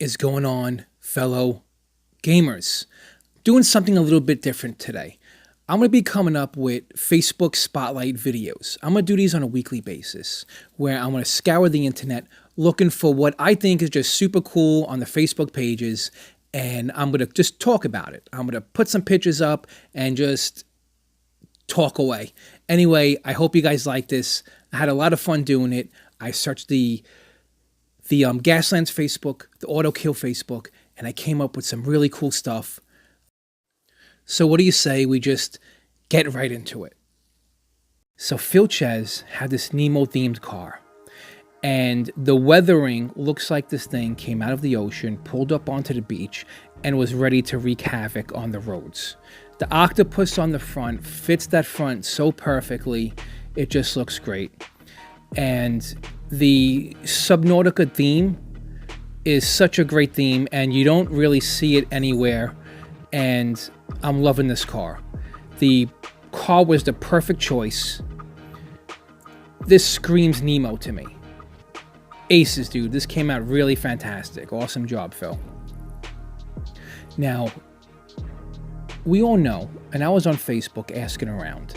is going on, fellow gamers? Doing something a little bit different today. I'm going to be coming up with Facebook Spotlight videos. I'm going to do these on a weekly basis where I'm going to scour the internet looking for what I think is just super cool on the Facebook pages, and I'm going to just talk about it. I'm going to put some pictures up and just talk away. Anyway, I hope you guys like this. I had a lot of fun doing it. I searched the GasLands Facebook, the Autokill Facebook, and I came up with some really cool stuff. So what do you say we just get right into it? So Filchez had this Nemo-themed car, and the weathering looks like this thing came out of the ocean, pulled up onto the beach, and was ready to wreak havoc on the roads. The octopus on the front fits that front so perfectly, it just looks great. And the Subnautica theme is such a great theme, and you don't really see it anywhere, and I'm loving this car. The car was the perfect choice. This screams Nemo to me. Aces, dude. This came out really fantastic. Awesome job, Phil. Now, we all know, and I was on Facebook asking around,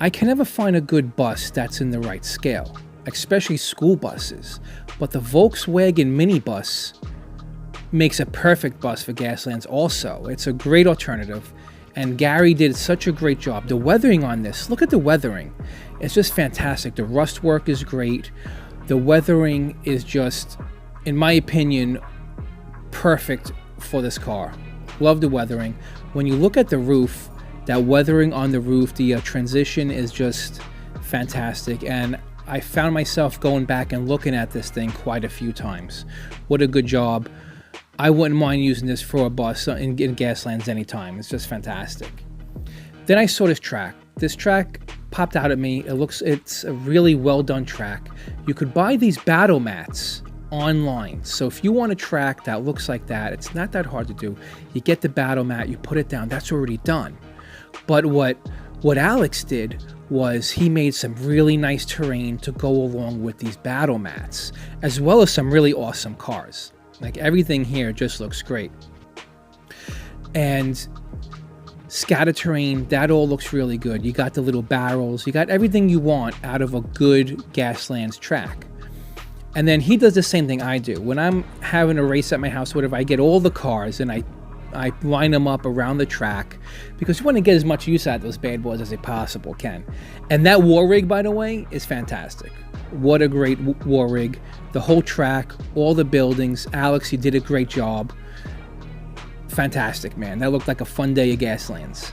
I can never find a good bus that's in the right scale, especially school buses, but the Volkswagen minibus makes a perfect bus for GasLands also. It's a great alternative, and Gary did such a great job. The weathering on this, look at the weathering. It's just fantastic. The rust work is great. The weathering is just, in my opinion, perfect for this car. Love the weathering. When you look at the roof, that weathering on the roof, the transition is just fantastic, and I found myself going back and looking at this thing quite a few times. What a good job. I wouldn't mind using this for a bus in GasLands anytime. It's just fantastic. Then I saw this track. This track popped out at me. It's a really well done track. You could buy these battle mats online. So if you want a track that looks like that, it's not that hard to do. You get the battle mat, you put it down. That's already done. But what Alex did was he made some really nice terrain to go along with these battle mats, as well as some really awesome cars. Like, everything here just looks great. And scatter terrain, that all looks really good. You got the little barrels, you got everything you want out of a good GasLands track. And then he does the same thing I do. When I'm having a race at my house, whatever, I get all the cars and I line them up around the track, because you want to get as much use out of those bad boys as they possible can. And that war rig, by the way, is fantastic. What a great war rig. The whole track, all the buildings. Alex, you did a great job. Fantastic, man. That looked like a fun day at GasLands.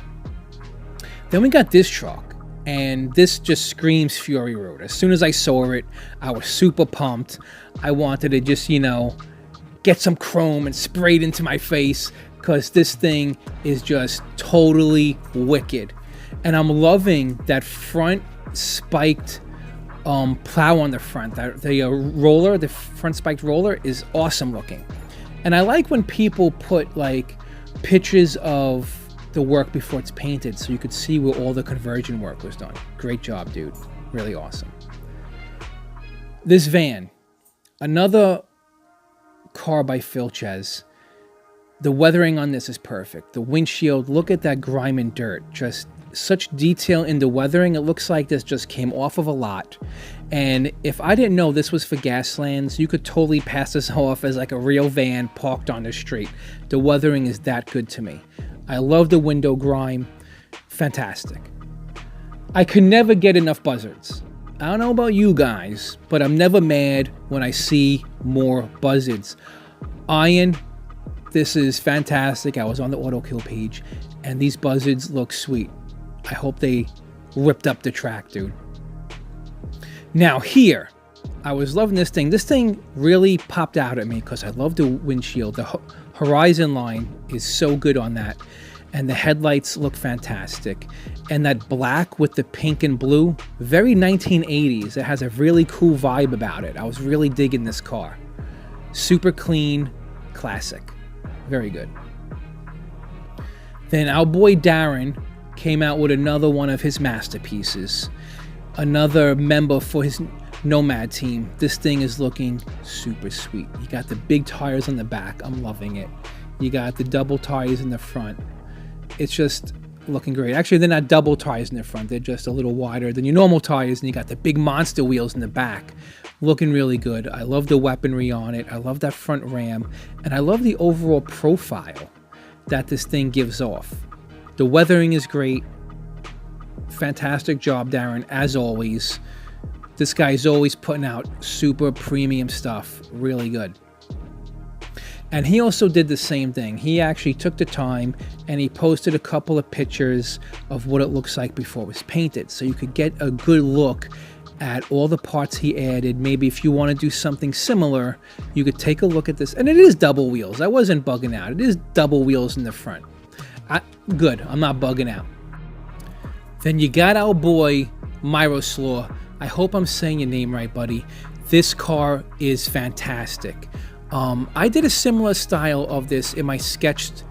Then we got this truck, and this just screams Fury Road. As soon as I saw it, I was super pumped. I wanted to just, get some chrome and spray it into my face, because this thing is just totally wicked. And I'm loving that front spiked plow on the front. The front spiked roller is awesome looking. And I like when people put like pictures of the work before it's painted, so you could see where all the conversion work was done. Great job, dude. Really awesome. This van, another car by Filchez. The weathering on this is perfect. The windshield, look at that grime and dirt. Just such detail in the weathering. It looks like this just came off of a lot. And if I didn't know this was for GasLands, you could totally pass this off as like a real van parked on the street. The weathering is that good to me. I love the window grime. Fantastic. I could never get enough Buzzards. I don't know about you guys, but I'm never mad when I see more Buzzards. Iron, this is fantastic. I was on the Autokill page, and these Buzzards look sweet. I hope they ripped up the track, dude. Now here, I was loving this thing. This thing really popped out at me because I love the windshield. The horizon line is so good on that. And the headlights look fantastic. And that black with the pink and blue, very 1980s. It has a really cool vibe about it. I was really digging this car. Super clean, classic. Very good. Then our boy Darren came out with another one of his masterpieces. Another member for his Nomad team, this thing is looking super sweet. You got the big tires on the back. I'm loving it. You got the double tires in the front. It's just looking great. Actually, they're not double tires in the front. They're just a little wider than your normal tires. And you got the big monster wheels in the back. Looking really good. I love the weaponry on it. I love that front ram. And I love the overall profile that this thing gives off. The weathering is great. Fantastic job, Darren, as always. This guy's always putting out super premium stuff. Really good. And he also did the same thing. He actually took the time and he posted a couple of pictures of what it looks like before it was painted. So you could get a good look at all the parts he added. Maybe if you want to do something similar, you could take a look at this. And it is double wheels. I wasn't bugging out. It is double wheels in the front. Good. I'm not bugging out. Then you got our boy, Miroslaw. I hope I'm saying your name right, buddy. This car is fantastic. I did a similar style of this in my sketched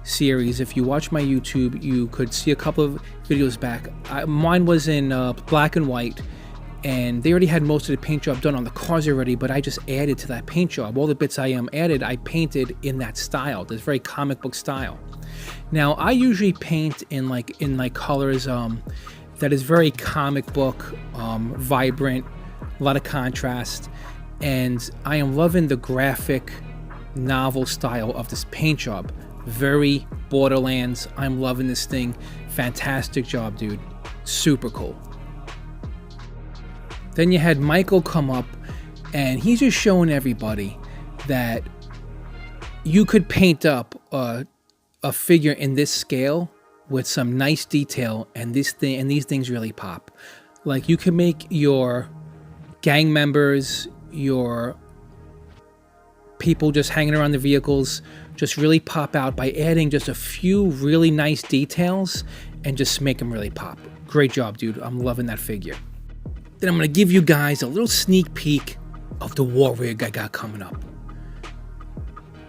series. If you watch my YouTube, you could see a couple of videos back. Mine was in black and white, and they already had most of the paint job done on the cars already, but I just added to that paint job. All the bits I added, I painted in that style, this very comic book style. Now, I usually paint in colors that is very comic book, vibrant, a lot of contrast. And I am loving the graphic novel style of this paint job. Very Borderlands. I'm loving this thing. Fantastic job, dude. Super cool. Then you had Michael come up, and he's just showing everybody that you could paint up a figure in this scale with some nice detail, and these things really pop. Like, you can make your gang members, your people just hanging around the vehicles, just really pop out by adding just a few really nice details and just make them really pop. Great job, dude. I'm loving that figure. Then I'm going to give you guys a little sneak peek of the war rig I got coming up.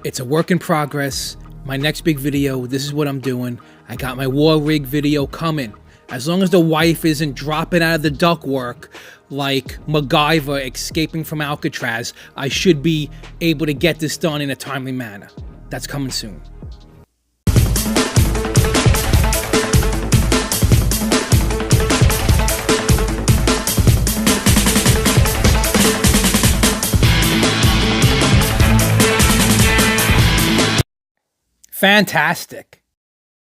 It's a work in progress. My next big video, this is what I'm doing. I got my war rig video coming. As long as the wife isn't dropping out of the ductwork like MacGyver escaping from Alcatraz, I should be able to get this done in a timely manner. That's coming soon. Fantastic.